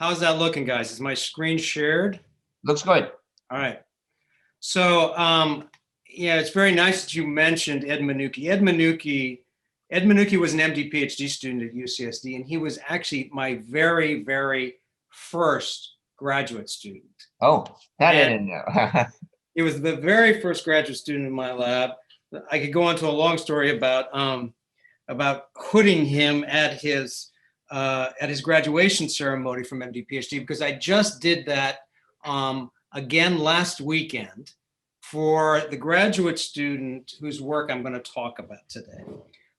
How's that looking, guys? Is my screen shared? Looks good. All right. So, yeah, it's very nice that you mentioned Ed Minucci. Ed Minucci was an MD PhD student at UCSD, and he was actually my very, very first graduate student. Oh, that I And didn't know. he was the very first graduate student in my lab. I could go into a long story about hooding him at his graduation ceremony from MD PhD, because I just did that again last weekend for the graduate student whose work I'm going to talk about today.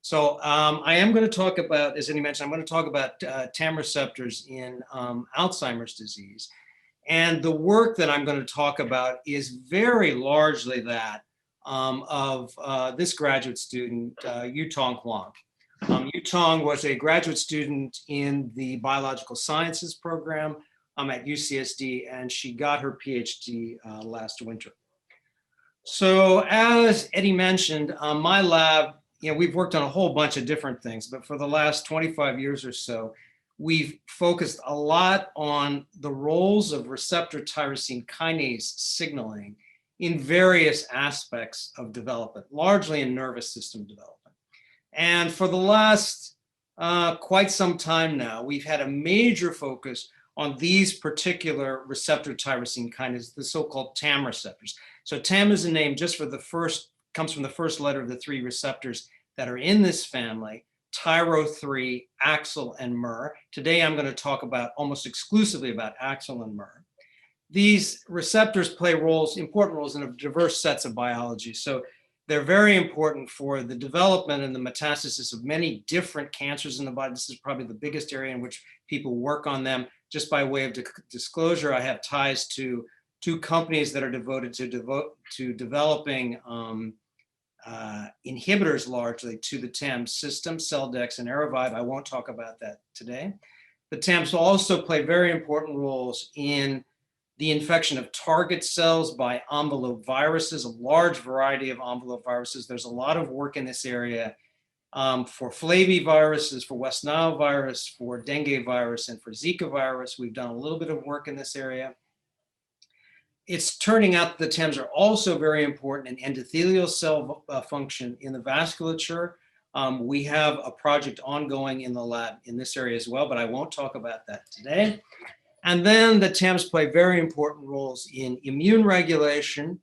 So I am going to talk about, as Eddie mentioned, I'm going to talk about TAM receptors in Alzheimer's disease. And the work that I'm going to talk about is very largely that of this graduate student, Yutong Huang. Yutong was a graduate student in the biological sciences program at UCSD, and she got her PhD last winter. So as Eddie mentioned, my lab, we've worked on a whole bunch of different things, but for the last 25 years or so, we've focused a lot on the roles of receptor tyrosine kinase signaling in various aspects of development, largely in nervous system development. And for the last quite some time now, we've had a major focus on these particular receptor tyrosine kinases, the so-called TAM receptors. So TAM is a name just for comes from the first letter of the three receptors that are in this family: Tyro3, Axel, and MER. Today, I'm going to talk about almost exclusively about Axel and MER. These receptors play important roles in diverse sets of biology. So they're very important for the development and the metastasis of many different cancers in the body. This is probably the biggest area in which people work on them. Just by way of disclosure, I have ties to two companies that are devoted to developing inhibitors largely to the TAM system, Celldex and Aerovive. I won't talk about that today. The TAMs also play very important roles in the infection of target cells by envelope viruses, a large variety of envelope viruses. There's a lot of work in this area for flaviviruses, for West Nile virus, for dengue virus, and for Zika virus. We've done a little bit of work in this area. It's turning out that the TAMs are also very important in endothelial cell function in the vasculature. We have a project ongoing in the lab in this area as well, but I won't talk about that today. And then the TAMs play very important roles in immune regulation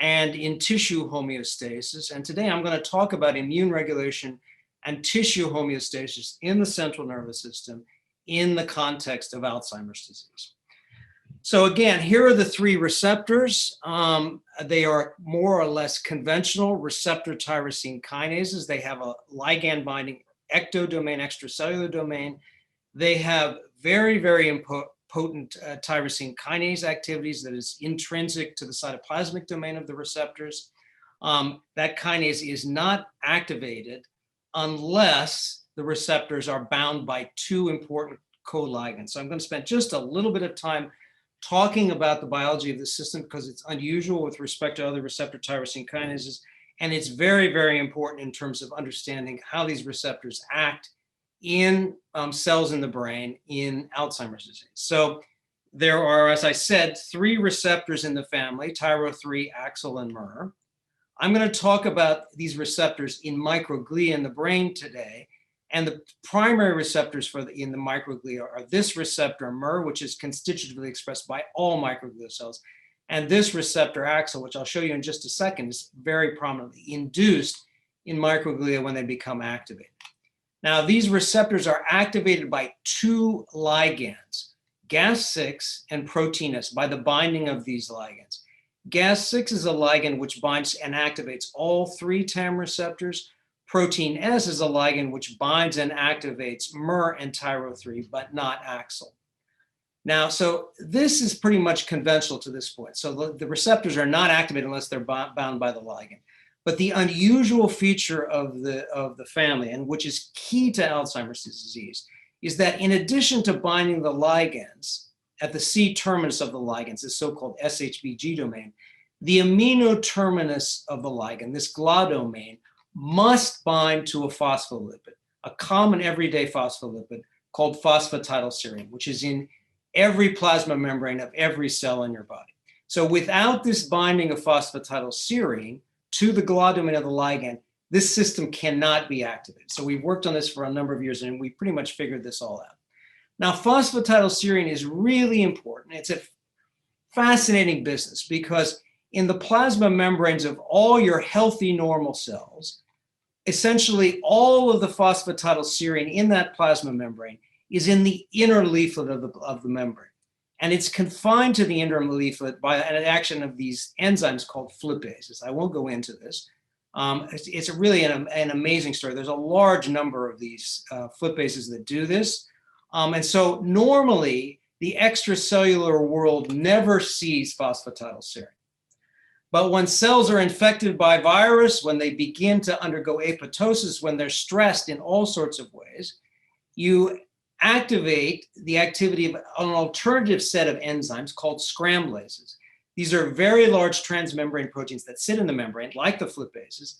and in tissue homeostasis. And today I'm going to talk about immune regulation and tissue homeostasis in the central nervous system in the context of Alzheimer's disease. So again, here are the three receptors. They are more or less conventional receptor tyrosine kinases. They have a ligand binding ectodomain, extracellular domain. They have very, very potent tyrosine kinase activities that is intrinsic to the cytoplasmic domain of the receptors. That kinase is not activated unless the receptors are bound by two important co-ligands. So I'm going to spend just a little bit of time talking about the biology of the system because it's unusual with respect to other receptor tyrosine kinases, and it's very, very important in terms of understanding how these receptors act in cells in the brain in Alzheimer's disease. So there are, as I said, three receptors in the family: Tyro3, Axel, and MER. I'm going to talk about these receptors in microglia in the brain today. And the primary receptors in the microglia are this receptor, MER, which is constitutively expressed by all microglia cells. And this receptor, Axel, which I'll show you in just a second, is very prominently induced in microglia when they become activated. Now, these receptors are activated by two ligands, Gas6 and protein S, by the binding of these ligands. Gas6 is a ligand which binds and activates all three TAM receptors. Protein S is a ligand which binds and activates MER and Tyro3, but not Axel. Now, so this is pretty much conventional to this point. So the receptors are not activated unless they're bound by the ligand. But the unusual feature of the family, and which is key to Alzheimer's disease, is that in addition to binding the ligands at the C terminus of the ligands, the so-called SHBG domain, the amino terminus of the ligand, this GLA domain, must bind to a phospholipid, a common everyday phospholipid called phosphatidylserine, which is in every plasma membrane of every cell in your body. So without this binding of phosphatidylserine to the GLA domain of the ligand, this system cannot be activated. So we've worked on this for a number of years, and we pretty much figured this all out. Now, phosphatidylserine is really important. It's a fascinating business because in the plasma membranes of all your healthy normal cells, essentially all of the phosphatidylserine in that plasma membrane is in the inner leaflet of the membrane. And it's confined to the inner leaflet by an action of these enzymes called flipases. I won't go into this. It's really an amazing story. There's a large number of these flipases that do this. And so normally, the extracellular world never sees phosphatidylserine. But when cells are infected by virus, when they begin to undergo apoptosis, when they're stressed in all sorts of ways, you activate the activity of an alternative set of enzymes called scramblases. These are very large transmembrane proteins that sit in the membrane, like the flipases,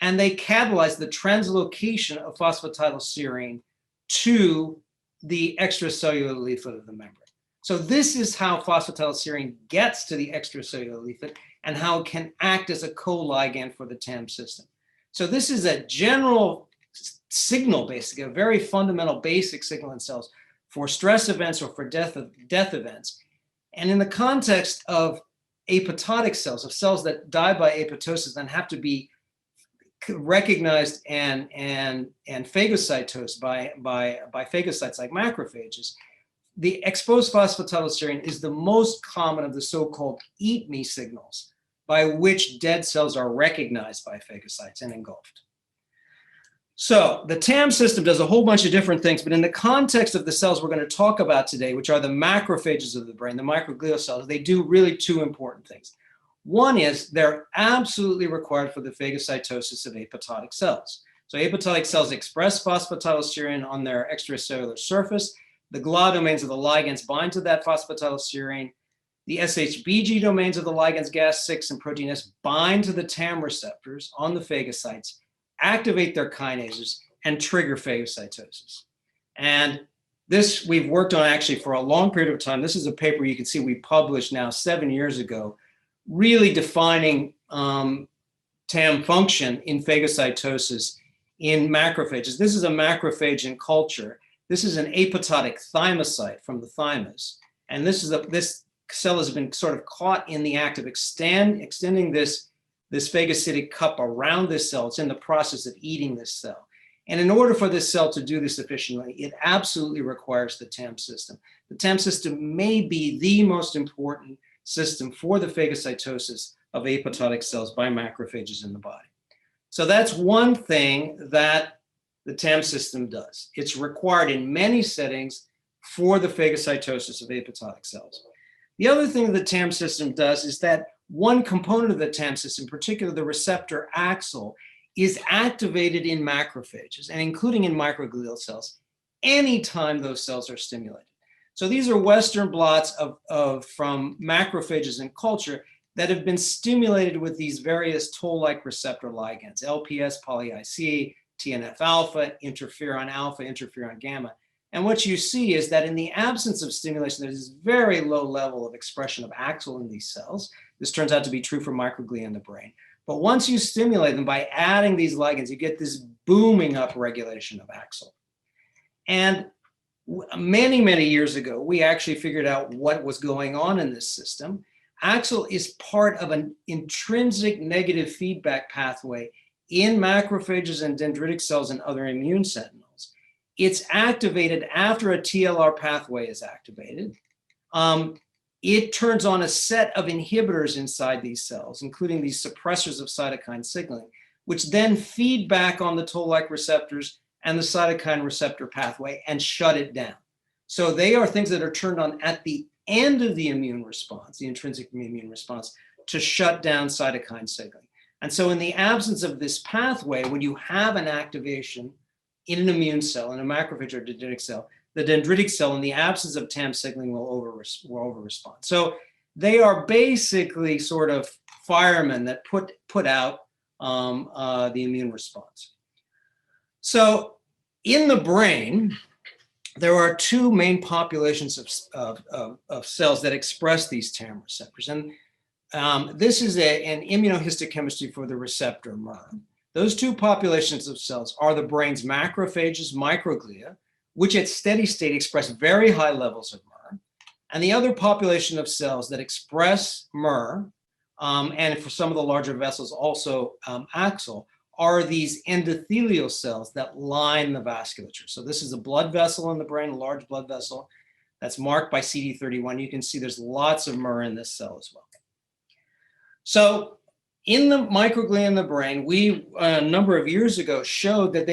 and they catalyze the translocation of phosphatidylserine to the extracellular leaflet of the membrane. So this is how phosphatidylserine gets to the extracellular leaflet and how it can act as a co-ligand for the TAM system. So this is a general signal, basically, a very fundamental basic signal in cells for stress events or for death events. And in the context of apoptotic cells, of cells that die by apoptosis and have to be recognized and phagocytosed by phagocytes like macrophages, the exposed phosphatidylserine is the most common of the so-called eat me signals by which dead cells are recognized by phagocytes and engulfed. So the TAM system does a whole bunch of different things, but in the context of the cells we're going to talk about today, which are the macrophages of the brain, the microglial cells, they do really two important things. One is they're absolutely required for the phagocytosis of apoptotic cells. So apoptotic cells express phosphatidylserine on their extracellular surface. The GLA domains of the ligands bind to that phosphatidylserine. The SHBG domains of the ligands Gas6 and protein S bind to the TAM receptors on the phagocytes, activate their kinases, and trigger phagocytosis. And this we've worked on actually for a long period of time. This is a paper you can see we published now 7 years ago, really defining TAM function in phagocytosis in macrophages. This is a macrophage in culture. This is an apoptotic thymocyte from the thymus. And this cell has been sort of caught in the act of extending this phagocytic cup around this cell. It's in the process of eating this cell. And in order for this cell to do this efficiently, it absolutely requires the TAM system. The TAM system may be the most important system for the phagocytosis of apoptotic cells by macrophages in the body. So that's one thing that the TAM system does. It's required in many settings for the phagocytosis of apoptotic cells. The other thing the TAM system does is that one component of the TAM system, particularly the receptor axle, is activated in macrophages and including in microglial cells anytime those cells are stimulated. So these are Western blots from macrophages in culture that have been stimulated with these various toll-like receptor ligands, LPS, poly-IC, TNF-alpha, interferon gamma. And what you see is that in the absence of stimulation, there's this very low level of expression of axle in these cells. This turns out to be true for microglia in the brain. But once you stimulate them by adding these ligands, you get this booming up regulation of axle. And many, many years ago, we actually figured out what was going on in this system. Axle is part of an intrinsic negative feedback pathway in macrophages and dendritic cells and other immune sentinels. It's activated after a TLR pathway is activated. It turns on a set of inhibitors inside these cells, including these suppressors of cytokine signaling, which then feed back on the toll-like receptors and the cytokine receptor pathway and shut it down. So they are things that are turned on at the end of the immune response, the intrinsic immune response, to shut down cytokine signaling. And so in the absence of this pathway, when you have an activation in an immune cell, in a macrophage or dendritic cell, the dendritic cell, in the absence of TAM signaling, will over-respond. So they are basically sort of firemen that put out the immune response. So in the brain, there are two main populations of cells that express these TAM receptors. And this is an immunohistochemistry for the receptor MER. Those two populations of cells are the brain's macrophages, microglia, which at steady state express very high levels of MER, and the other population of cells that express MER, and for some of the larger vessels also AXL, are these endothelial cells that line the vasculature. So this is a blood vessel in the brain, a large blood vessel that's marked by CD31. You can see there's lots of MER in this cell as well. So in the microglia in the brain, we a number of years ago showed that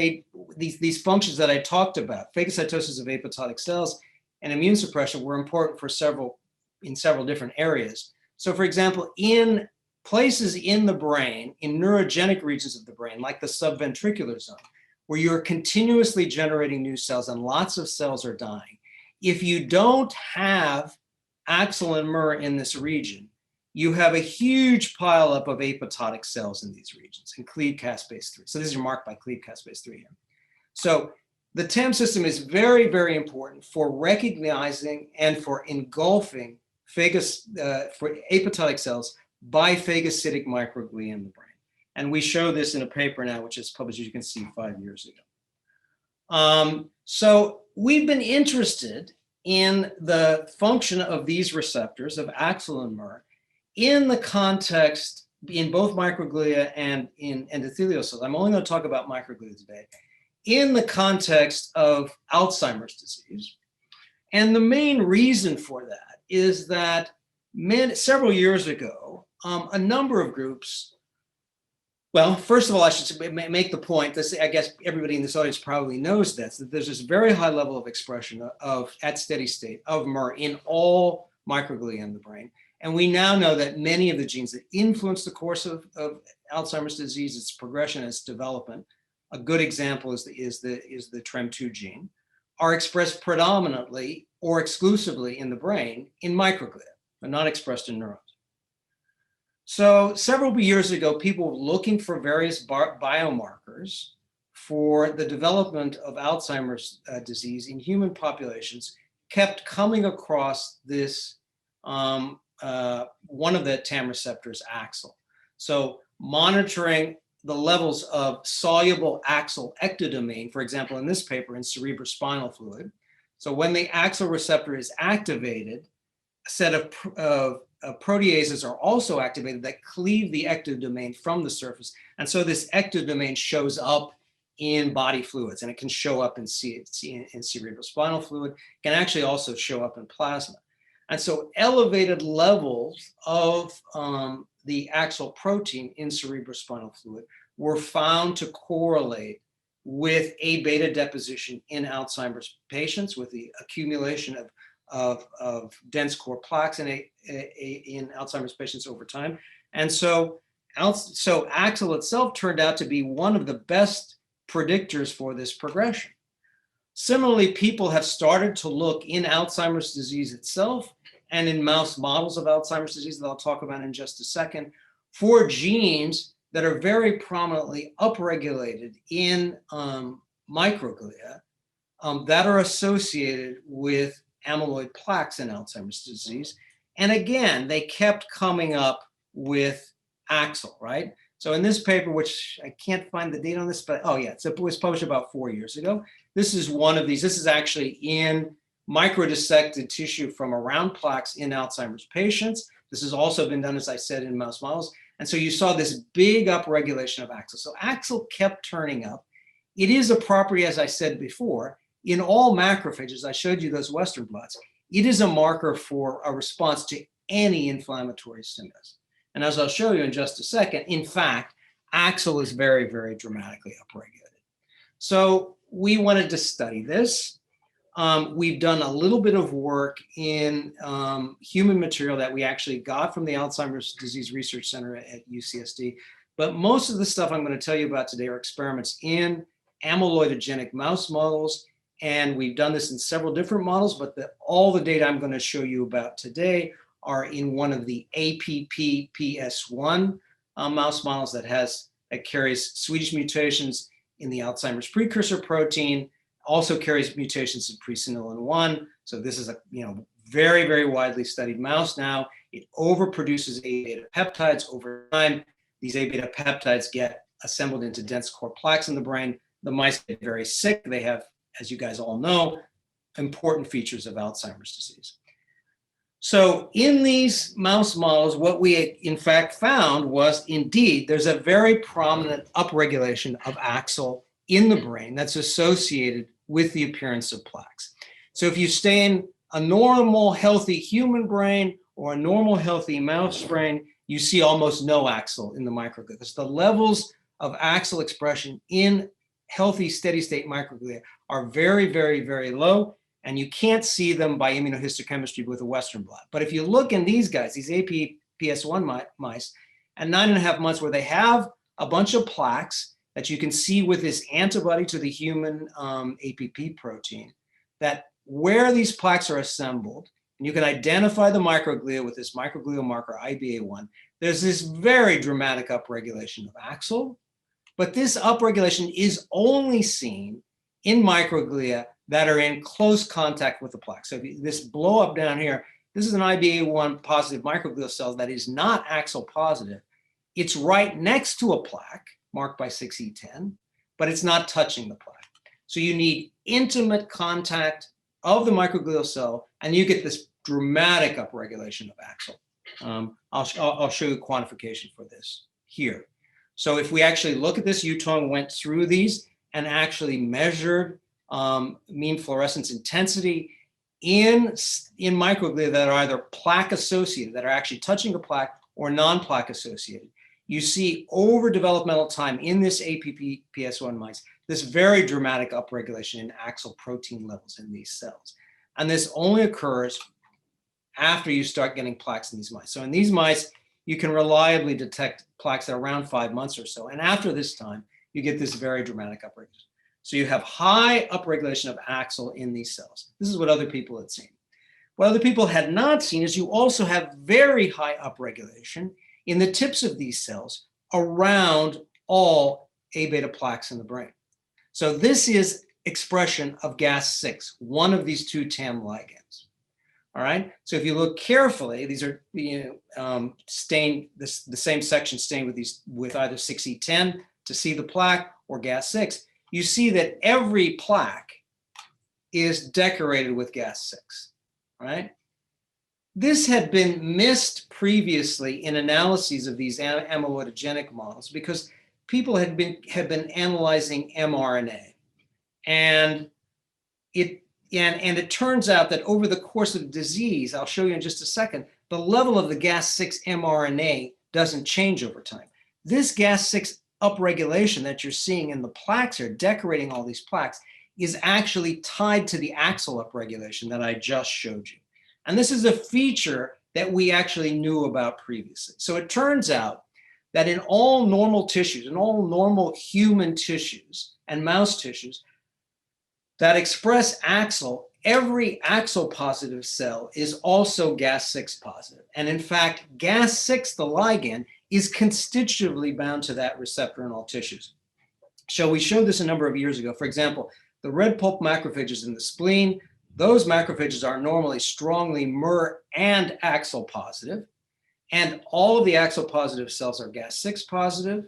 these functions that I talked about, phagocytosis of apoptotic cells and immune suppression, were important for several different areas. So for example, in places in the brain, in neurogenic regions of the brain, like the subventricular zone, where you're continuously generating new cells and lots of cells are dying, if you don't have AXL and MER in this region, you have a huge pileup of apoptotic cells in these regions, and cleaved caspase 3. So these are marked by cleaved caspase 3 here. So the TAM system is very, very important for recognizing and for engulfing for apoptotic cells by phagocytic microglia in the brain. And we show this in a paper now, which is published, as you can see, 5 years ago. So we've been interested in the function of these receptors, of AXL and MER, in the context, in both microglia and in endothelial cells. I'm only going to talk about microglia today, in the context of Alzheimer's disease. And the main reason for that is that several years ago, a number of groups, well, first of all, I should make the point, this, I guess everybody in this audience probably knows this, that there's this very high level of expression at steady state of MER in all microglia in the brain. And we now know that many of the genes that influence the course of Alzheimer's disease, its progression, its development, a good example is the TREM2 gene, are expressed predominantly or exclusively in the brain in microglia, but not expressed in neurons. So several years ago, people were looking for various biomarkers for the development of Alzheimer's disease in human populations, kept coming across this one of the TAM receptors, AXL. So monitoring the levels of soluble AXL ectodomain, for example, in this paper, in cerebrospinal fluid. So when the AXL receptor is activated, a set of proteases are also activated that cleave the ectodomain from the surface. And so this ectodomain shows up in body fluids, and it can show up in cerebrospinal fluid, can actually also show up in plasma. And so elevated levels of the AXL protein in cerebrospinal fluid were found to correlate with A beta deposition in Alzheimer's patients, with the accumulation of dense core plaques in Alzheimer's patients over time. And so AXL itself turned out to be one of the best predictors for this progression. Similarly, people have started to look in Alzheimer's disease itself and in mouse models of Alzheimer's disease that I'll talk about in just a second, for genes that are very prominently upregulated in microglia that are associated with amyloid plaques in Alzheimer's disease. And again, they kept coming up with AXL, right? So in this paper, which I can't find the date on this, but oh yeah, it was published about 4 years ago. This is one of these. This is actually in microdissected tissue from around plaques in Alzheimer's patients. This has also been done, as I said, in mouse models. And so you saw this big upregulation of AXL. So AXL kept turning up. It is a property, as I said before, in all macrophages. I showed you those Western blots. It is a marker for a response to any inflammatory stimulus. And as I'll show you in just a second, in fact, AXL is very, very dramatically upregulated. So we wanted to study this. We've done a little bit of work in human material that we actually got from the Alzheimer's Disease Research Center at UCSD. But most of the stuff I'm going to tell you about today are experiments in amyloidogenic mouse models. And we've done this in several different models, but all the data I'm going to show you about today are in one of the APP-PS1 mouse models that carries Swedish mutations in the Alzheimer's precursor protein, also carries mutations in presenilin 1. So this is a very, very widely studied mouse now. It overproduces A beta peptides over time. These A beta peptides get assembled into dense core plaques in the brain. The mice get very sick. They have, as you guys all know, important features of Alzheimer's disease. So in these mouse models, what we in fact found was indeed there's a very prominent upregulation of AXL in the brain that's associated with the appearance of plaques. So if you stay in a normal, healthy human brain or a normal, healthy mouse brain, you see almost no AXL in the microglia because the levels of AXL expression in healthy, steady-state microglia are very, very, very low, and you can't see them by immunohistochemistry with a Western blot. But if you look in these guys, these APPS1 mice, at 9.5 months where they have a bunch of plaques that you can see with this antibody to the human APP protein, that where these plaques are assembled, and you can identify the microglia with this microglial marker IBA1, there's this very dramatic upregulation of AXL, but this upregulation is only seen in microglia that are in close contact with the plaque. So this blow up down here, this is an IBA1 positive microglial cell that is not AXL positive. It's right next to a plaque marked by 6E10, but it's not touching the plaque. So you need intimate contact of the microglial cell, and you get this dramatic upregulation of AXL. I'll show you quantification for this here. So if we actually look at this, Yutong went through these and actually measured mean fluorescence intensity in microglia that are either plaque associated, that are actually touching a plaque, or non-plaque associated. You see over developmental time in this APPS1 mice, this very dramatic upregulation in AXL protein levels in these cells. And this only occurs after you start getting plaques in these mice. So in these mice, you can reliably detect plaques at around 5 months or so. And after this time, you get this very dramatic upregulation. So you have high upregulation of AXL in these cells. This is what other people had seen. What other people had not seen is you also have very high upregulation in the tips of these cells around all A beta plaques in the brain. So this is expression of Gas6, one of these two TAM ligands. All right. So if you look carefully, these are stained, the same section stained with either 6E10 to see the plaque or Gas6. You see that every plaque is decorated with Gas6. Right. This had been missed previously in analyses of these amyloidogenic models because people had been analyzing mRNA, and it turns out that over the course of disease, I'll show you in just a second, the level of the Gas6 mRNA doesn't change over time. This Gas6 upregulation that you're seeing in the plaques here, decorating all these plaques, is actually tied to the AXL upregulation that I just showed you. And this is a feature that we actually knew about previously. So it turns out that in all normal tissues, in all normal human tissues and mouse tissues that express AXL, every AXL positive cell is also Gas6 positive. And in fact, Gas6, the ligand, is constitutively bound to that receptor in all tissues. So we showed this a number of years ago. For example, the red pulp macrophages in the spleen, those macrophages are normally strongly MER and AXL positive, and all of the AXL positive cells are Gas6 positive.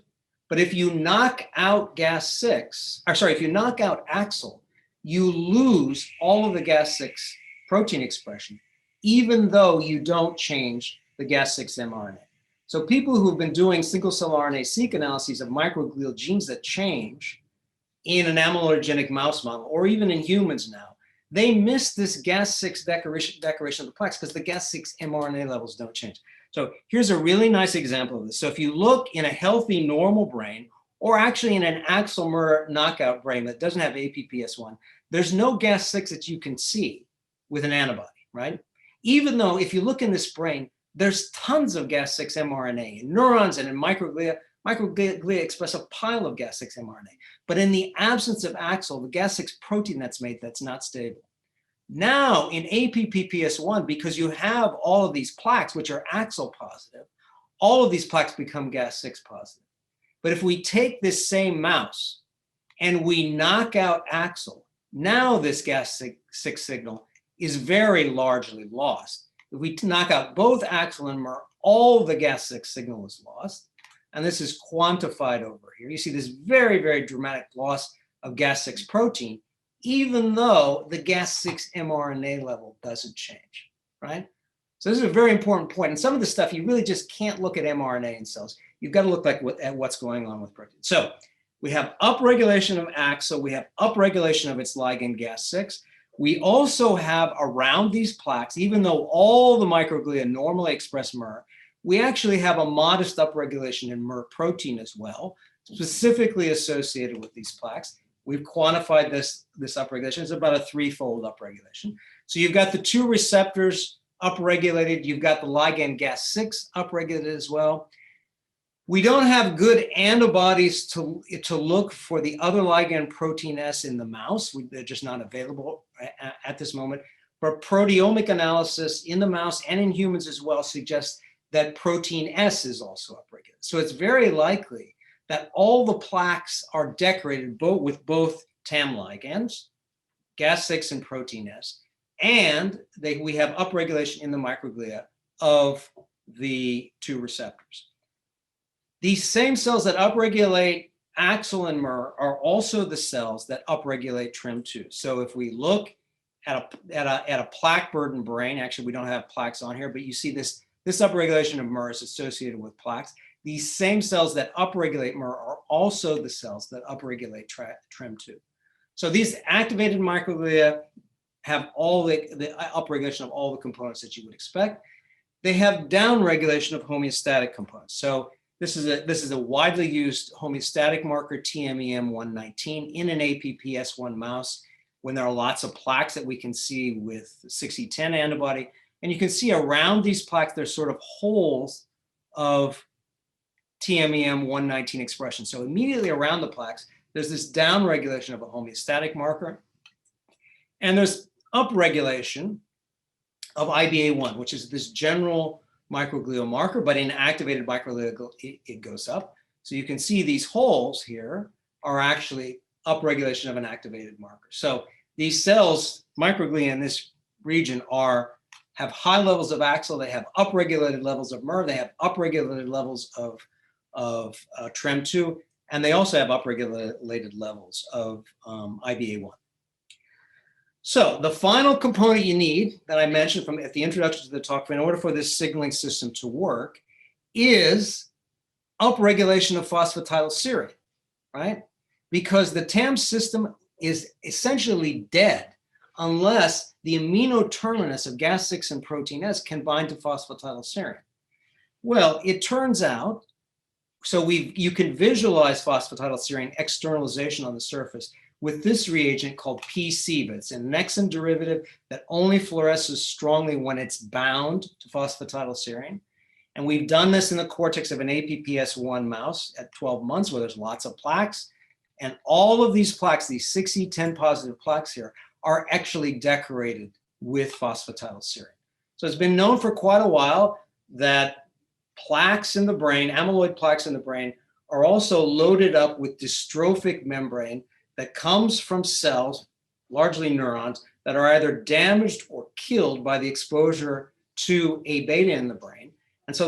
But if you knock out if you knock out AXL, you lose all of the Gas6 protein expression, even though you don't change the Gas6 mRNA. So people who've been doing single cell RNA-seq analyses of microglial genes that change in an amyloidogenic mouse model, or even in humans now, they miss this Gas6 decoration of the plaques because the Gas6 mRNA levels don't change. So here's a really nice example of this. So if you look in a healthy, normal brain, or actually in an AXL-MER knockout brain that doesn't have APPS1, there's no Gas6 that you can see with an antibody, right? Even though if you look in this brain, there's tons of Gas6 mRNA in neurons and in microglia. Microglia express a pile of Gas6 mRNA. But in the absence of AXL, the Gas6 protein that's made, that's not stable. Now in APPS1, because you have all of these plaques, which are AXL positive, all of these plaques become Gas6 positive. But if we take this same mouse and we knock out AXL, Now this Gas6 signal is very largely lost. If we knock out both AXL and MER, all the Gas6 signal is lost. And this is quantified over here. You see this very, very dramatic loss of Gas6 protein, even though the Gas6 mRNA level doesn't change, right? So this is a very important point. And some of the stuff you really just can't look at mRNA in cells. You've got to look at what's going on with protein. So we have upregulation of AXL. We have upregulation of its ligand Gas6. We also have around these plaques, even though all the microglia normally express MER, we actually have a modest upregulation in MER protein as well, specifically associated with these plaques. We've quantified this upregulation. It's about a threefold upregulation. So you've got the two receptors upregulated. You've got the ligand Gas6 upregulated as well. We don't have good antibodies to look for the other ligand protein S in the mouse. They're just not available at this moment. But proteomic analysis in the mouse and in humans as well suggests that protein S is also upregulated. So it's very likely that all the plaques are decorated with both TAM ligands, Gas6 and protein S, and we have upregulation in the microglia of the two receptors. These same cells that upregulate AXL and MER are also the cells that upregulate TREM2. So if we look at a plaque burdened brain, actually we don't have plaques on here, but you see this upregulation of MER is associated with plaques. These same cells that upregulate MER are also the cells that upregulate TREM2. So these activated microglia have all the upregulation of all the components that you would expect. They have downregulation of homeostatic components. So this is a widely used homeostatic marker, TMEM119, in an APPS1 mouse when there are lots of plaques that we can see with 6E10 antibody. And you can see around these plaques, there's sort of holes of TMEM119 expression. So immediately around the plaques, there's this downregulation of a homeostatic marker. And there's upregulation of IBA1, which is this general microglial marker, but in activated microglia, it goes up. So you can see these holes here are actually upregulation of an activated marker. So these cells, microglia in this region, have high levels of AXL, they have upregulated levels of MER, they have upregulated levels of TREM2, and they also have upregulated levels of IBA1. So the final component you need that I mentioned at the introduction to the talk, in order for this signaling system to work, is upregulation of phosphatidylserine, right? Because the TAM system is essentially dead unless the amino terminus of Gas6 and protein S can bind to phosphatidylserine. Well, it turns out, so you can visualize phosphatidylserine externalization on the surface with this reagent called PCVA. It's a Nexen derivative that only fluoresces strongly when it's bound to phosphatidylserine. And we've done this in the cortex of an APPS1 mouse at 12 months where there's lots of plaques. And all of these plaques, these 6E10 positive plaques here, are actually decorated with phosphatidylserine. So it's been known for quite a while that plaques in the brain, amyloid plaques in the brain, are also loaded up with dystrophic membrane that comes from cells, largely neurons, that are either damaged or killed by the exposure to A beta in the brain. And so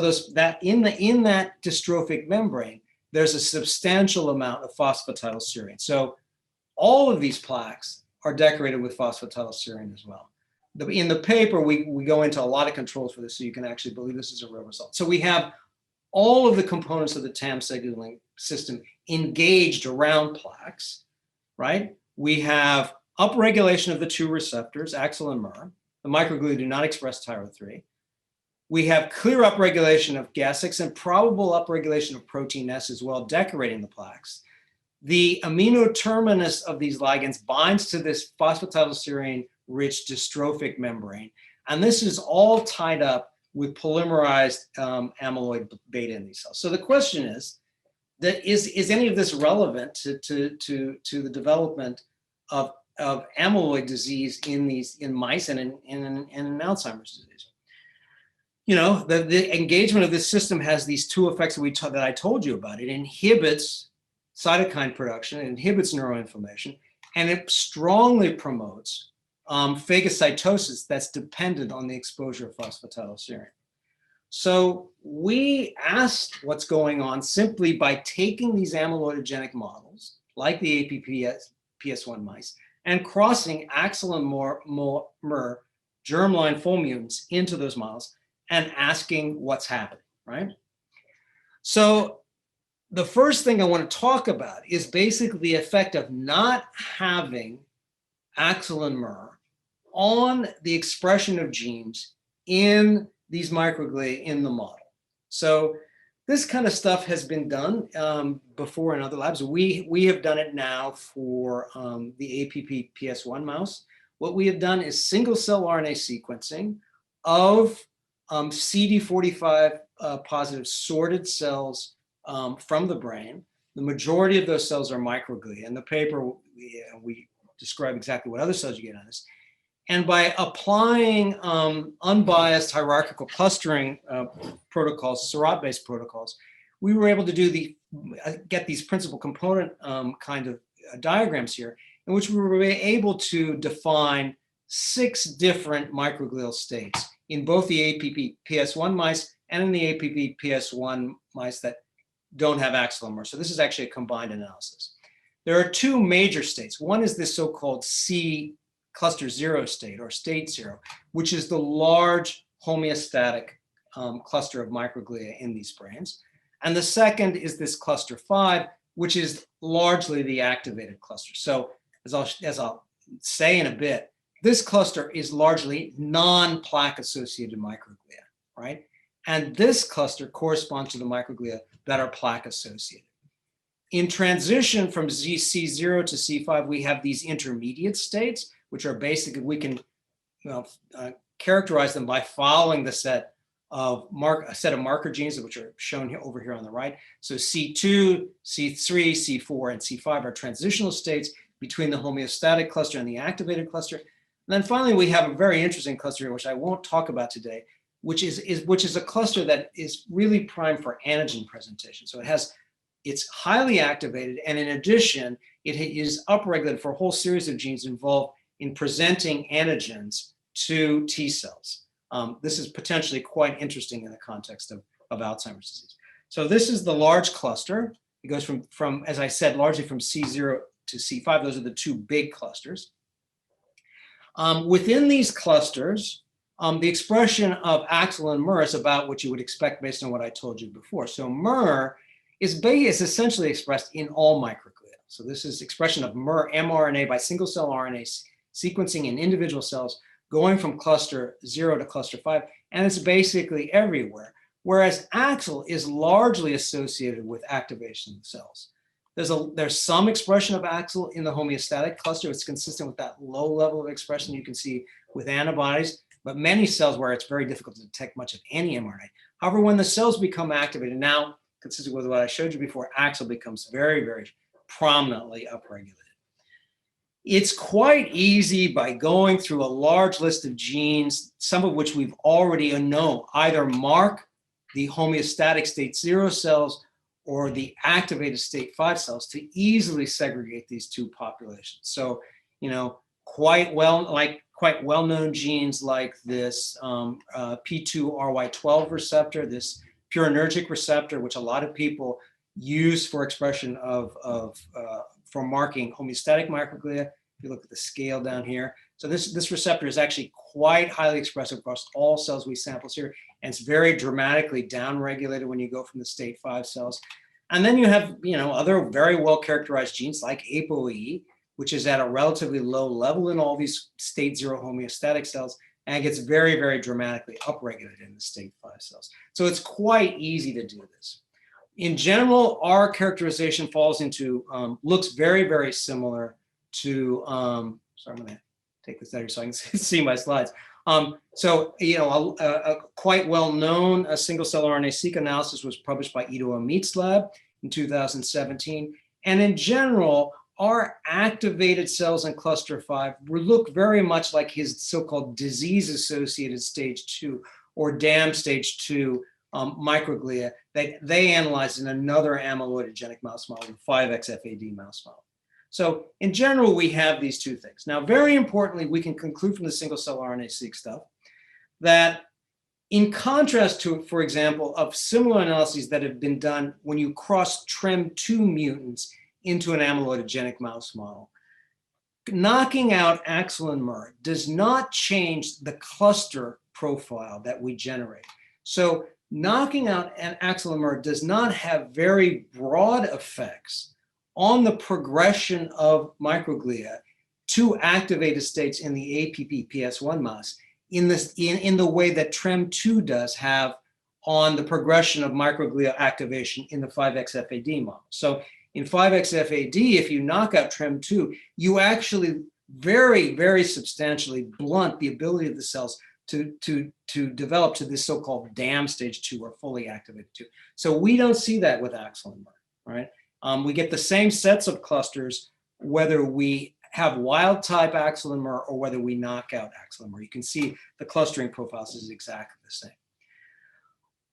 in that dystrophic membrane, there's a substantial amount of phosphatidylserine. So all of these plaques are decorated with phosphatidylserine as well. In the paper, we go into a lot of controls for this, so you can actually believe this is a real result. So we have all of the components of the TAM signaling system engaged around plaques, right? We have upregulation of the two receptors, AXL and MER. The microglia do not express TYRO3. We have clear upregulation of Gas6 and probable upregulation of protein S as well, decorating the plaques. The amino terminus of these ligands binds to this phosphatidylserine-rich dystrophic membrane. And this is all tied up with polymerized amyloid beta in these cells. So the question is any of this relevant to the development of amyloid disease in mice and in Alzheimer's disease? You know, the engagement of this system has these two effects that I told you about. It inhibits cytokine production, it inhibits neuroinflammation, and it strongly promotes phagocytosis that's dependent on the exposure of phosphatidylserine. So we asked what's going on simply by taking these amyloidogenic models, like the APPS1 mice, and crossing AXL and MER germline full mutants into those models and asking what's happening, right? So the first thing I want to talk about is basically the effect of not having AXL and MER on the expression of genes in these microglia in the model. So this kind of stuff has been done before in other labs. We have done it now for the APPS1 mouse. What we have done is single cell RNA sequencing of CD45 positive sorted cells from the brain. The majority of those cells are microglia. In the paper, we describe exactly what other cells you get on this. And by applying unbiased hierarchical clustering protocols, Seurat-based protocols, we were able to get these principal component kind of diagrams here, in which we were able to define 6 different microglial states in both the APPS1 mice and in the APPS1 mice that don't have AXL and MER. So this is actually a combined analysis. There are 2 major states. One is this so-called C cluster 0 state, or state 0, which is the large homeostatic cluster of microglia in these brains. And the second is this cluster 5, which is largely the activated cluster. So as I'll say in a bit, this cluster is largely non-plaque associated microglia, right? And this cluster corresponds to the microglia that are plaque associated. In transition from C0 to C5, we have these intermediate states, which are basically, we can characterize them by following the set of marker genes, which are shown here, over here on the right. So C2, C3, C4, and C5 are transitional states between the homeostatic cluster and the activated cluster. And then finally, we have a very interesting cluster here, which I won't talk about today, which is a cluster that is really primed for antigen presentation. So it's highly activated, and in addition, it is upregulated for a whole series of genes involved in presenting antigens to T cells. This is potentially quite interesting in the context of Alzheimer's disease. So this is the large cluster. It goes from, as I said, largely from C0 to C5. Those are the 2 big clusters. Within these clusters, the expression of AXL and MER is about what you would expect based on what I told you before. So MER is essentially expressed in all microglia. So this is expression of MER mRNA by single cell RNA sequencing in individual cells, going from cluster 0 to cluster 5, and it's basically everywhere. Whereas AXL is largely associated with activation of cells. There's some expression of AXL in the homeostatic cluster. It's consistent with that low level of expression you can see with antibodies, but many cells where it's very difficult to detect much of any mRNA. However, when the cells become activated, now consistent with what I showed you before, AXL becomes very, very prominently upregulated. It's quite easy by going through a large list of genes, some of which we've already known, either mark the homeostatic state 0 cells or the activated state 5 cells to easily segregate these 2 populations. So, quite well-known genes like this P2RY12 receptor, this purinergic receptor, which a lot of people use for expression for marking homeostatic microglia. If you look at the scale down here. So this receptor is actually quite highly expressive across all cells we sample here, and it's very dramatically downregulated when you go from the state 5 cells. And then you have, other very well characterized genes like ApoE, which is at a relatively low level in all these state 0 homeostatic cells, and gets very, very dramatically upregulated in the state 5 cells. So it's quite easy to do this. In general, our characterization looks very, very similar to, sorry, I'm going to take this out here so I can see my slides. A quite well-known single cell RNA-seq analysis was published by Ido Amit's lab in 2017. And in general, our activated cells in cluster 5 look very much like his so-called disease-associated stage 2 or DAM stage 2 microglia that they analyzed in another amyloidogenic mouse model, the 5XFAD mouse model. So in general, we have these two things. Now, very importantly, we can conclude from the single cell RNA-seq stuff that in contrast to, for example, of similar analyses that have been done when you cross TREM2 mutants into an amyloidogenic mouse model, knocking out AXL and MER does not change the cluster profile that we generate. So knocking out an AXL and MER does not have very broad effects on the progression of microglia to activated states in the APP-PS1 mouse in the way that TREM2 does have on the progression of microglia activation in the 5XFAD model. So in 5XFAD, if you knock out TREM2, you actually very, very substantially blunt the ability of the cells to develop to this so-called DAM stage 2 or fully activated 2. So we don't see that with AXL and MER, right? We get the same sets of clusters whether we have wild type AXL and MER or whether we knock out AXL and MER. You can see the clustering profiles is exactly the same.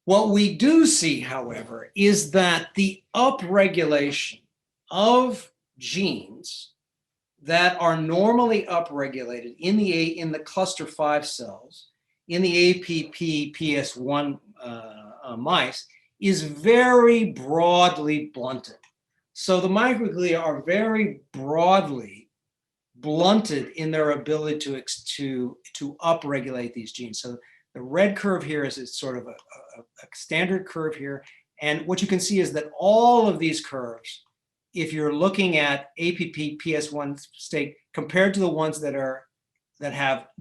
What we do see, however, is that the upregulation of genes that are normally upregulated in the cluster 5 cells in the APP-PS1 mice is very broadly blunted. So the microglia are very broadly blunted in their ability to upregulate these genes. So the red curve here is sort of a standard curve here. And what you can see is that all of these curves, if you're looking at APP-PS1 state compared to the ones that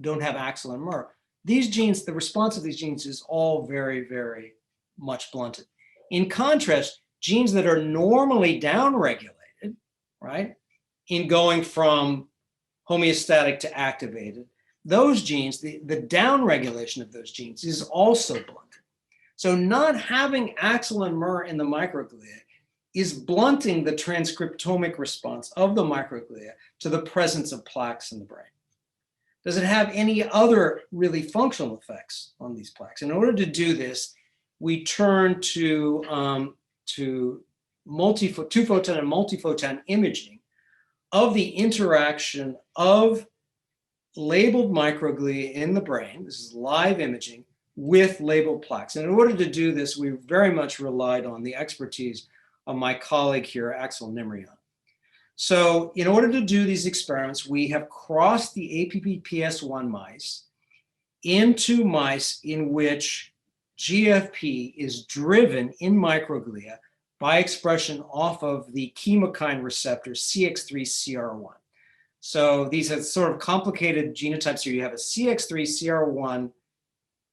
don't have AXL and MER, these genes, the response of these genes is all very, very much blunted. In contrast, genes that are normally downregulated, right, in going from homeostatic to activated, those genes, the downregulation of those genes is also blunted. So not having AXL and MER in the microglia is blunting the transcriptomic response of the microglia to the presence of plaques in the brain. Does it have any other really functional effects on these plaques? In order to do this, we turn to two-photon and multiphoton imaging of the interaction of labeled microglia in the brain, this is live imaging, with labeled plaques. And in order to do this, we very much relied on the expertise of my colleague here, Axel Nimrian. So in order to do these experiments, we have crossed the APP-PS1 mice into mice in which GFP is driven in microglia by expression off of the chemokine receptor CX3CR1. So these are sort of complicated genotypes here. You have a CX3CR1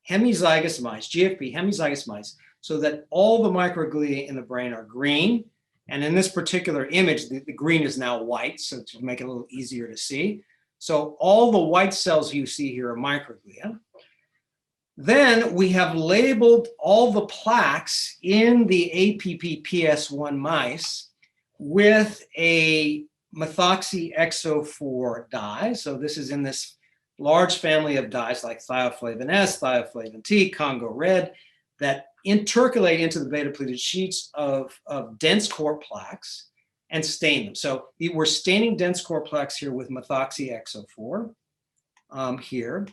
hemizygous mice, GFP hemizygous mice, so that all the microglia in the brain are green. And in this particular image, the green is now white, so to make it a little easier to see. So all the white cells you see here are microglia. Then we have labeled all the plaques in the APP-PS1 mice with a methoxy-XO4 dye. So this is in this large family of dyes like thioflavin S, thioflavin T, Congo red, that intercalate into the beta-pleated sheets of dense core plaques and stain them. So we're staining dense core plaques here with methoxy-XO4 here.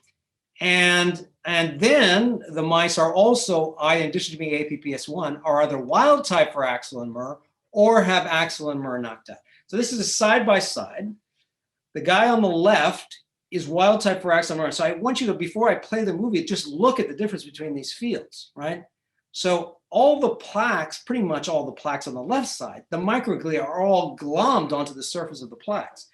And then the mice are also, in addition to being APP-PS1, are either wild type for AXL and MER or have AXL and MER knocked out. So this is a side-by-side. The guy on the left is wild type for AXL and MER. So I want you to, before I play the movie, just look at the difference between these fields, right? So all the plaques, pretty much all the plaques on the left side, the microglia are all glommed onto the surface of the plaques.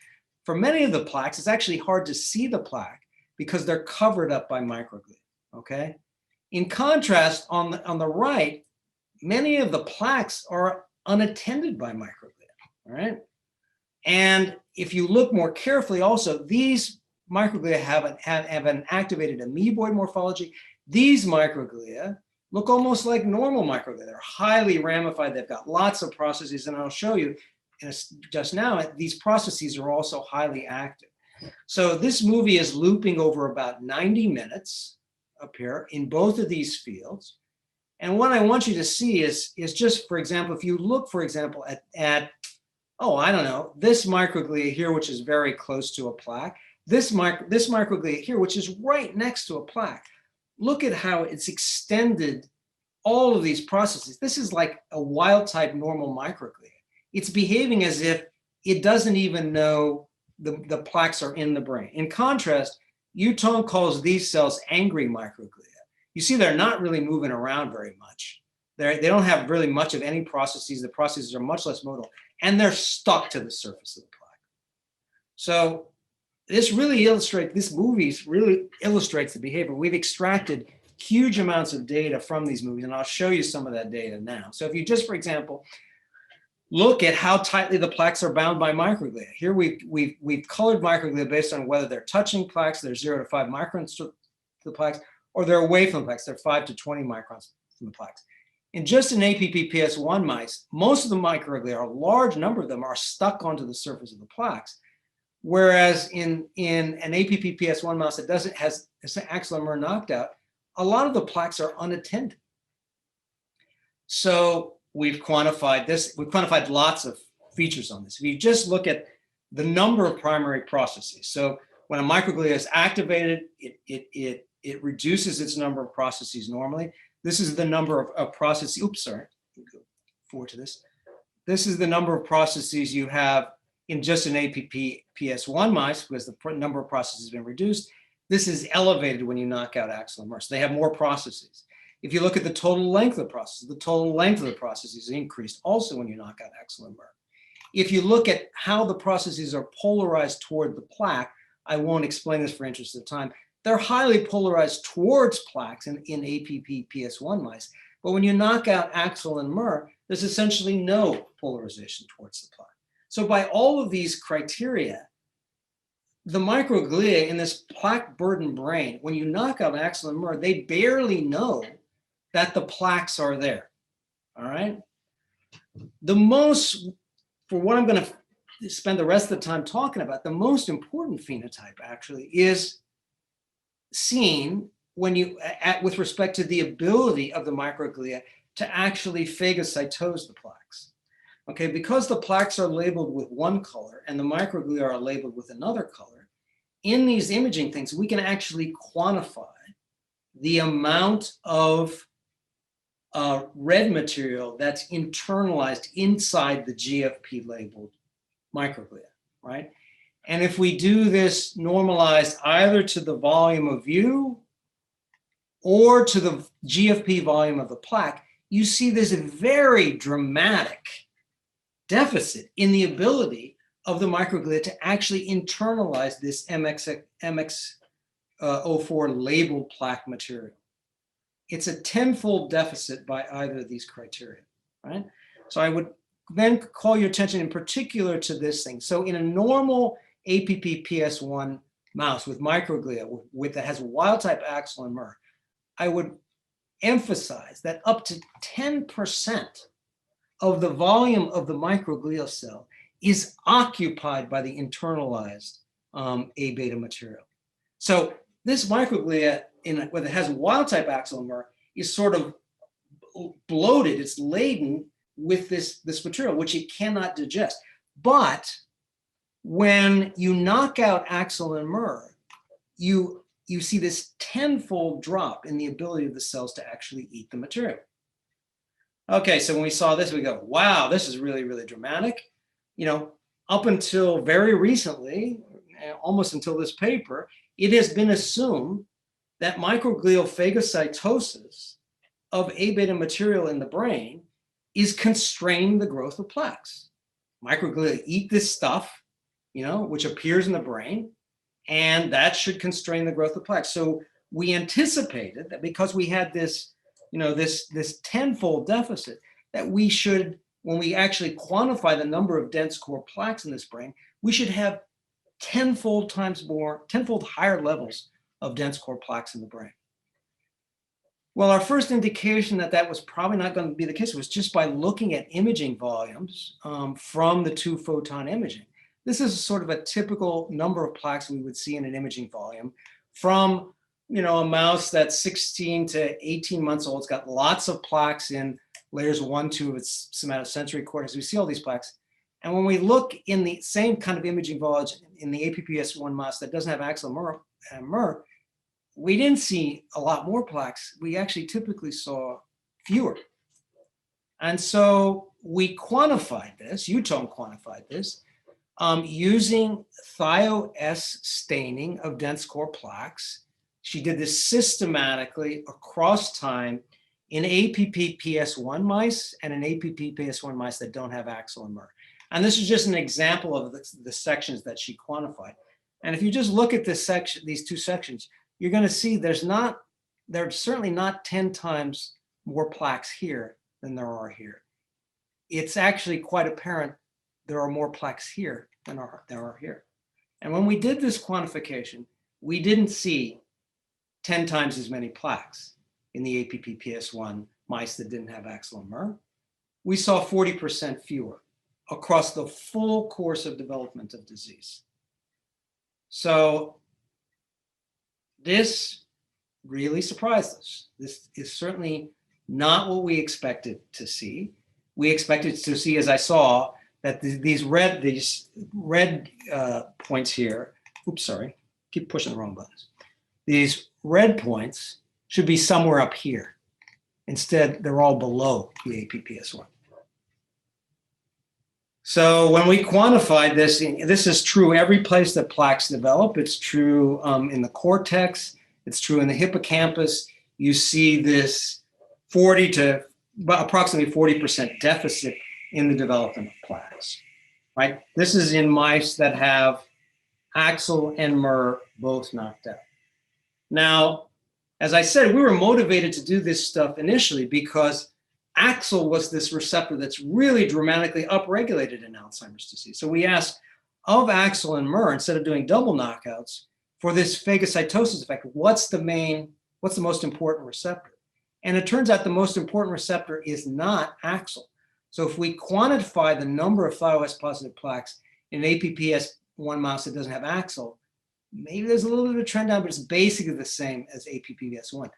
For many of the plaques, it's actually hard to see the plaque because they're covered up by microglia, okay? In contrast, on the right, many of the plaques are unattended by microglia, all right? And if you look more carefully also, these microglia have an activated amoeboid morphology. These microglia look almost like normal microglia. They're highly ramified. They've got lots of processes, and I'll show you just now, these processes are also highly active. So this movie is looping over about 90 minutes up here in both of these fields. And what I want you to see is just, for example, if you look, for example, at oh, I don't know, this microglia here, which is very close to a plaque, this microglia here, which is right next to a plaque. Look at how it's extended all of these processes. This is like a wild type normal microglia. It's behaving as if it doesn't even know the plaques are in the brain. In contrast, Yutong calls these cells angry microglia. You see, they're not really moving around very much. They don't have really much of any processes. The processes are much less modal, and they're stuck to the surface of the plaque. So this movie really illustrates the behavior. We've extracted huge amounts of data from these movies, and I'll show you some of that data now. So if you just, for example, look at how tightly the plaques are bound by microglia. Here we've colored microglia based on whether they're touching plaques, they're 0 to 5 microns to the plaques, or they're away from the plaques, they're 5 to 20 microns from the plaques. In just an APP-PS1 mice, most of the microglia, a large number of them, are stuck onto the surface of the plaques. Whereas in an APP-PS1 mouse that has axonal Mer knocked out, a lot of the plaques are unattended. So we've quantified this. We've quantified lots of features on this. If you just look at the number of primary processes. So when a microglia is activated, it reduces its number of processes normally. This is the number of processes. Oops, sorry. Go forward to this. This is the number of processes you have in just an APP-PS1 mice, because the number of processes has been reduced. This is elevated when you knock out axonal Mer. So they have more processes. If you look at the total length of the process, the total length of the processes is increased also when you knock out axonal Mer. If you look at how the processes are polarized toward the plaque, I won't explain this for interest of time. They're highly polarized towards plaques in APP-PS1 mice. But when you knock out axonal and Mer, there's essentially no polarization towards the plaque. So by all of these criteria, the microglia in this plaque-burdened brain, when you knock out axonal and Mer, they barely know that the plaques are there. All right? For what I'm going to spend the rest of the time talking about, the most important phenotype actually is seen when with respect to the ability of the microglia to actually phagocytose the plaques. Okay, because the plaques are labeled with one color and the microglia are labeled with another color, in these imaging things, we can actually quantify the amount of red material that's internalized inside the GFP labeled microglia, right? And if we do this normalized either to the volume of view or to the GFP volume of the plaque, you see this very dramatic deficit in the ability of the microglia to actually internalize this MX04 labeled plaque material. It's a tenfold deficit by either of these criteria, right? So I would then call your attention in particular to this thing. So in a normal APP-PS1 mouse with microglia that has wild type axonal and Mer, I would emphasize that up to 10% of the volume of the microglial cell is occupied by the internalized A beta material. So this microglia, when it has wild type axonal Mer, is sort of bloated, it's laden with this material, which it cannot digest. But when you knock out axonal and Mer, you see this tenfold drop in the ability of the cells to actually eat the material. Okay, so when we saw this, we go, wow, this is really, really dramatic. You know, up until very recently, almost until this paper, it has been assumed that microglial phagocytosis of A beta material in the brain is constraining the growth of plaques. Microglia eat this stuff, you know, which appears in the brain, and that should constrain the growth of plaques. So we anticipated that because we had this, you know, this tenfold deficit, that we should, when we actually quantify the number of dense core plaques in this brain, we should have tenfold higher levels of dense core plaques in the brain. Well, our first indication that that was probably not going to be the case was just by looking at imaging volumes from the 2-photon imaging. This is sort of a typical number of plaques we would see in an imaging volume from, you know, a mouse that's 16 to 18 months old. It's got lots of plaques in layers 1, 2 of its somatosensory cortex. We see all these plaques. And when we look in the same kind of imaging biology in the APPS1 mouse that doesn't have axonal MER, we didn't see a lot more plaques. We actually typically saw fewer. And so we quantified this, UTOM quantified this, using thio-S staining of dense core plaques. She did this systematically across time in APPPS1 mice and in APPPS1 mice that don't have axonal MER. And this is just an example of the sections that she quantified. And if you just look at this section, these two sections, you're going to see there's certainly not 10 times more plaques here than there are here. It's actually quite apparent there are more plaques here than there are here. And when we did this quantification, we didn't see 10 times as many plaques in the APPPS1 mice that didn't have axonal MER. We saw 40% fewer across the full course of development of disease. So this really surprised us. This is certainly not what we expected to see. We expected to see, as I saw, that these red points here, oops, sorry, keep pushing the wrong buttons. These red points should be somewhere up here. Instead, they're all below the APPS1. So when we quantified this, this is true every place that plaques develop. It's true in the cortex. It's true in the hippocampus. You see this approximately 40% deficit in the development of plaques, right? This is in mice that have axle and MER both knocked out. Now, as I said, we were motivated to do this stuff initially because axle was this receptor that's really dramatically upregulated in Alzheimer's disease. So we asked of axle and MER, instead of doing double knockouts, for this phagocytosis effect, what's the most important receptor? And it turns out the most important receptor is not axle. So if we quantify the number of thio-S positive plaques in an APPS1 mouse that doesn't have axle, maybe there's a little bit of a trend down, but it's basically the same as APPS1.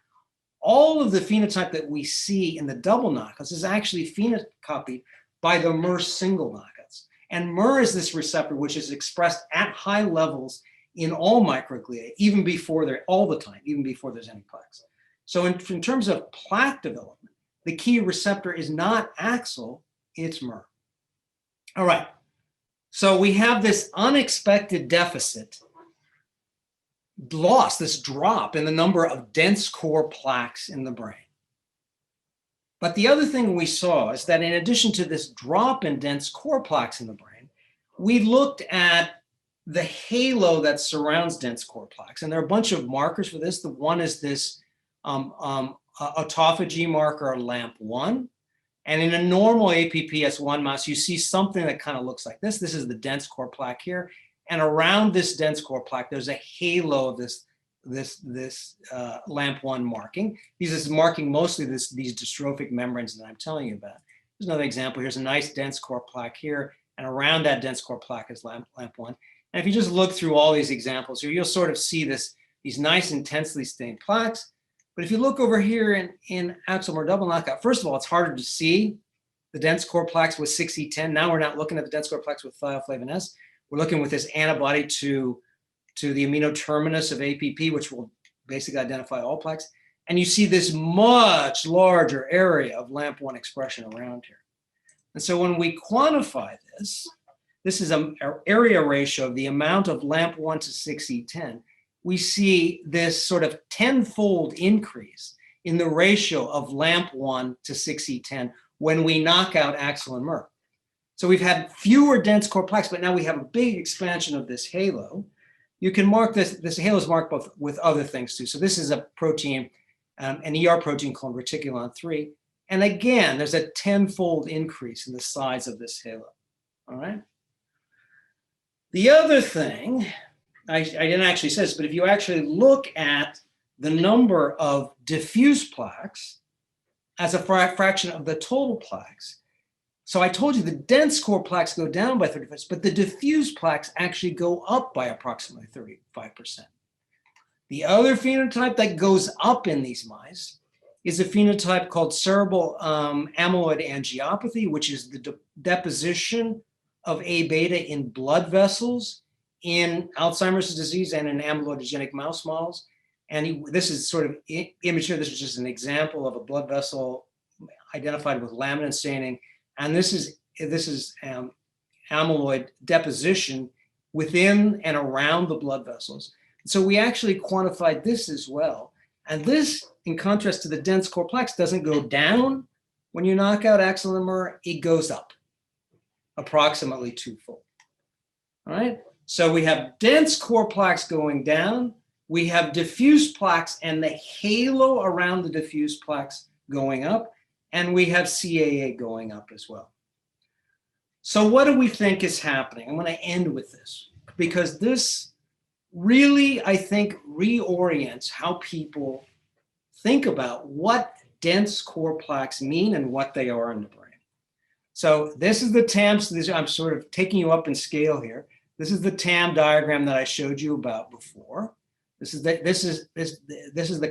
All of the phenotype that we see in the double knockouts is actually phenocopied by the MER single knockouts. And MER is this receptor which is expressed at high levels in all microglia, even before all the time, even before there's any plaques. So in terms of plaque development, the key receptor is not axle, it's MER. All right, so we have this unexpected deficit, loss, this drop in the number of dense core plaques in the brain. But the other thing we saw is that in addition to this drop in dense core plaques in the brain, we looked at the halo that surrounds dense core plaques. And there are a bunch of markers for this. The one is this autophagy marker, LAMP1. And in a normal APPS1 mouse, you see something that kind of looks like this. This is the dense core plaque here. And around this dense core plaque, there's a halo of this LAMP1 marking. This is marking mostly these dystrophic membranes that I'm telling you about. Here's another example. Here's a nice dense core plaque here. And around that dense core plaque is LAMP1. And if you just look through all these examples here, you'll sort of see these nice intensely stained plaques. But if you look over here in axonal MER double knockout, first of all, it's harder to see the dense core plaques with 6E10. Now we're not looking at the dense core plaques with thioflavin S. We're looking with this antibody to the amino terminus of APP, which will basically identify all plaques. And you see this much larger area of LAMP1 expression around here. And so when we quantify this is an area ratio of the amount of LAMP1 to 6E10. We see this sort of 10-fold increase in the ratio of LAMP1 to 6E10 when we knock out axle and MER. So we've had fewer dense core plaques, but now we have a big expansion of this halo. You can mark this halo is marked both with other things too. So this is a protein, an ER protein called reticulon 3. And again, there's a 10-fold increase in the size of this halo, all right? The other thing, I didn't actually say this, but if you actually look at the number of diffuse plaques as a fraction of the total plaques, so I told you the dense core plaques go down by 35%, but the diffuse plaques actually go up by approximately 35%. The other phenotype that goes up in these mice is a phenotype called cerebral amyloid angiopathy, which is the deposition of A beta in blood vessels in Alzheimer's disease and in amyloidogenic mouse models. And this is sort of immature. This is just an example of a blood vessel identified with laminin staining. And this is amyloid deposition within and around the blood vessels. So we actually quantified this as well. And this, in contrast to the dense core plaques, doesn't go down when you knock out axanomer, it goes up approximately twofold. All right. So we have dense core plaques going down. We have diffuse plaques and the halo around the diffuse plaques going up. And we have CAA going up as well. So what do we think is happening? I'm going to end with this because this really, I think, reorients how people think about what dense core plaques mean and what they are in the brain. So this is the TAM. So I'm sort of taking you up in scale here. This is the TAM diagram that I showed you about before. This is the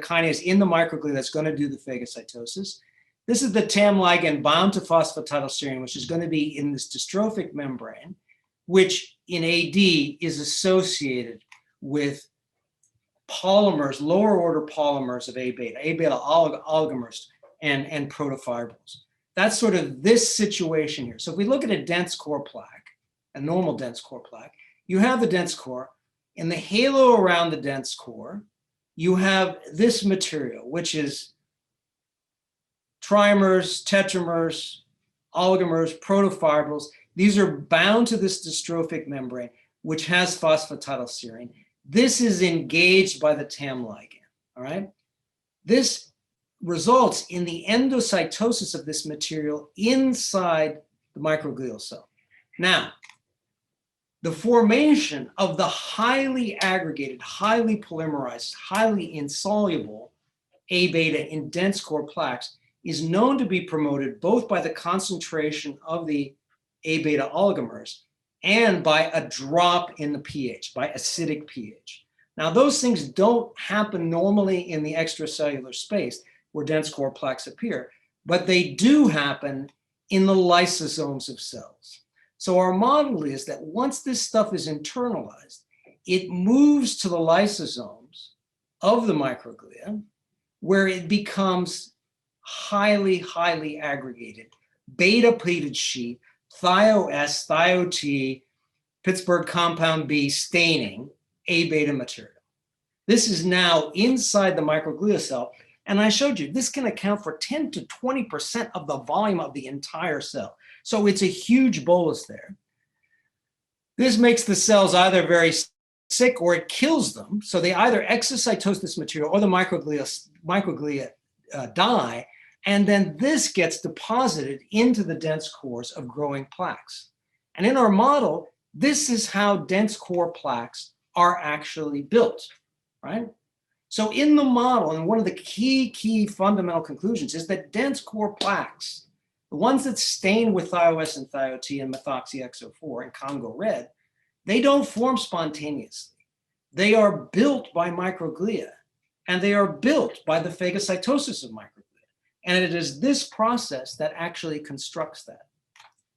kinase in the microglia that's going to do the phagocytosis. This is the TAM ligand bound to phosphatidylserine, which is going to be in this dystrophic membrane, which in AD is associated with polymers, lower order polymers of A beta oligomers and protofibrils. That's sort of this situation here. So if we look at a dense core plaque, a normal dense core plaque, you have the dense core. In the halo around the dense core, you have this material, which is trimers, tetramers, oligomers, protofibrils. These are bound to this dystrophic membrane, which has phosphatidylserine. This is engaged by the TAM ligand, all right? This results in the endocytosis of this material inside the microglial cell. Now, the formation of the highly aggregated, highly polymerized, highly insoluble A beta in dense core plaques is known to be promoted both by the concentration of the A beta oligomers and by a drop in the pH, by acidic pH. Now, those things don't happen normally in the extracellular space where dense core plaques appear, but they do happen in the lysosomes of cells. So our model is that once this stuff is internalized, it moves to the lysosomes of the microglia, where it becomes highly, highly aggregated, beta-pleated sheet, thio-S, thio-T, Pittsburgh compound B staining A beta material. This is now inside the microglia cell. And I showed you, this can account for 10 to 20% of the volume of the entire cell. So it's a huge bolus there. This makes the cells either very sick or it kills them. So they either exocytose this material or the microglia die. And then this gets deposited into the dense cores of growing plaques. And in our model, this is how dense core plaques are actually built, right? So in the model, and one of the key fundamental conclusions is that dense core plaques, the ones that stain with thio-S and thio-T and methoxyXO4 and Congo red, they don't form spontaneously. They are built by microglia, and they are built by the phagocytosis of microglia. And it is this process that actually constructs that,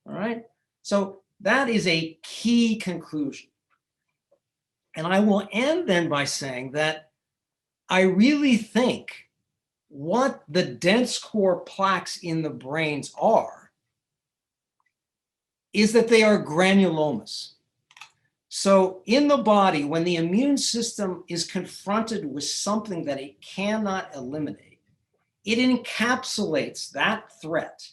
all right? So that is a key conclusion. And I will end then by saying that I really think what the dense core plaques in the brains are is that they are granulomas. So in the body, when the immune system is confronted with something that it cannot eliminate, it encapsulates that threat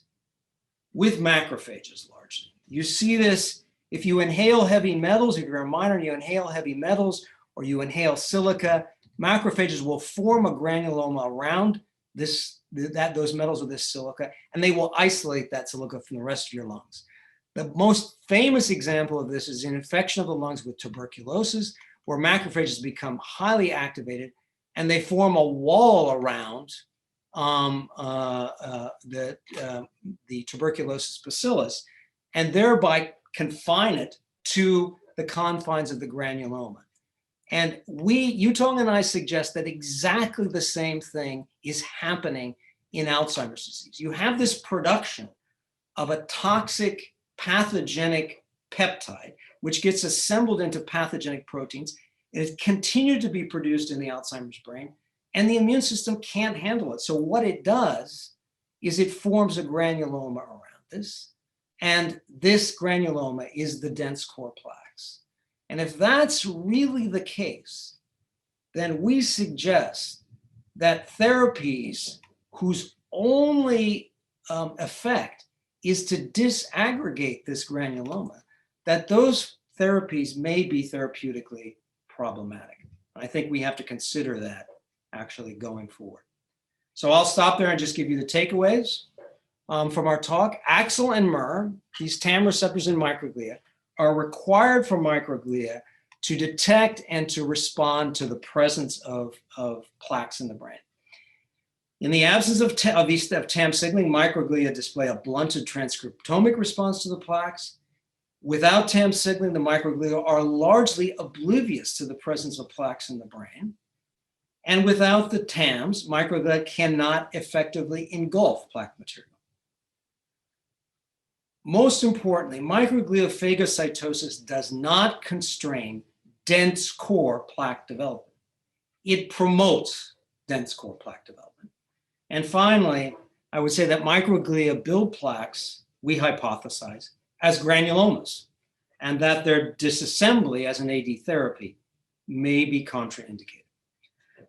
with macrophages largely. You see this if you inhale heavy metals, if you're a miner and you inhale heavy metals or you inhale silica, macrophages will form a granuloma around those metals with this silica, and they will isolate that silica from the rest of your lungs. The most famous example of this is an infection of the lungs with tuberculosis, where macrophages become highly activated and they form a wall around the tuberculosis bacillus, and thereby confine it to the confines of the granuloma. And Yutong and I suggest that exactly the same thing is happening in Alzheimer's disease. You have this production of a toxic, pathogenic peptide, which gets assembled into pathogenic proteins. It continued to be produced in the Alzheimer's brain, and the immune system can't handle it. So what it does is it forms a granuloma around this, and this granuloma is the dense core plaques. And if that's really the case, then we suggest that therapies whose only effect is to disaggregate this granuloma, that those therapies may be therapeutically problematic. I think we have to consider that actually going forward. So I'll stop there and just give you the takeaways from our talk. AXL and MER, these TAM receptors in microglia, are required for microglia to detect and to respond to the presence of plaques in the brain. In the absence of TAM signaling, microglia display a blunted transcriptomic response to the plaques. Without TAM signaling, the microglia are largely oblivious to the presence of plaques in the brain. And without the TAMs, microglia cannot effectively engulf plaque material. Most importantly, microglial phagocytosis does not constrain dense core plaque development. It promotes dense core plaque development. And finally, I would say that microglia build plaques, we hypothesize, as granulomas, and that their disassembly as an AD therapy may be contraindicated.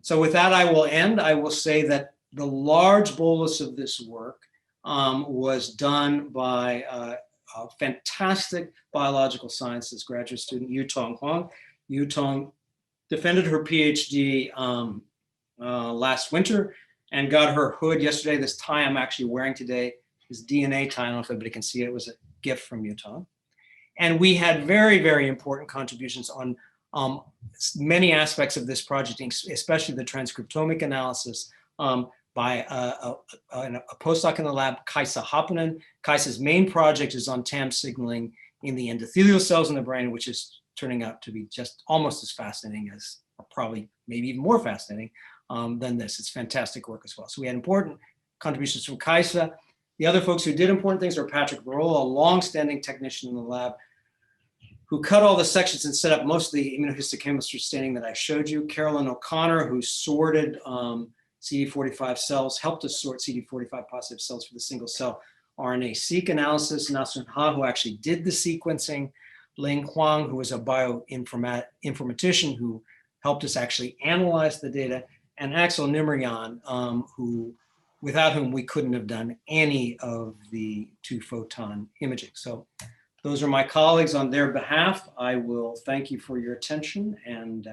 So with that, I will end. I will say that the large bolus of this work was done by a fantastic biological sciences graduate student, Yutong Huang. Yutong defended her PhD last winter and got her hood yesterday. This tie I'm actually wearing today is DNA tie. I don't know if everybody can see it. It was a gift from Yutong. And we had very, very important contributions on many aspects of this project, especially the transcriptomic analysis by a postdoc in the lab, Kaisa Happonen. Kaisa's main project is on TAM signaling in the endothelial cells in the brain, which is turning out to be just almost as fascinating as, or probably maybe even more fascinating than this. It's fantastic work as well. So we had important contributions from Kaisa. The other folks who did important things are Patrick Barola, a longstanding technician in the lab, who cut all the sections and set up most of the immunohistochemistry staining that I showed you. Carolyn O'Connor, who sorted CD45 cells, helped us sort CD45 positive cells for the single cell RNA-seq analysis. Nasrin Ha, who actually did the sequencing. Ling Huang, who was a bioinformatician who helped us actually analyze the data. And Axel Nimmerjan, without whom we couldn't have done any of the 2-photon imaging. So those are my colleagues. On their behalf, I will thank you for your attention and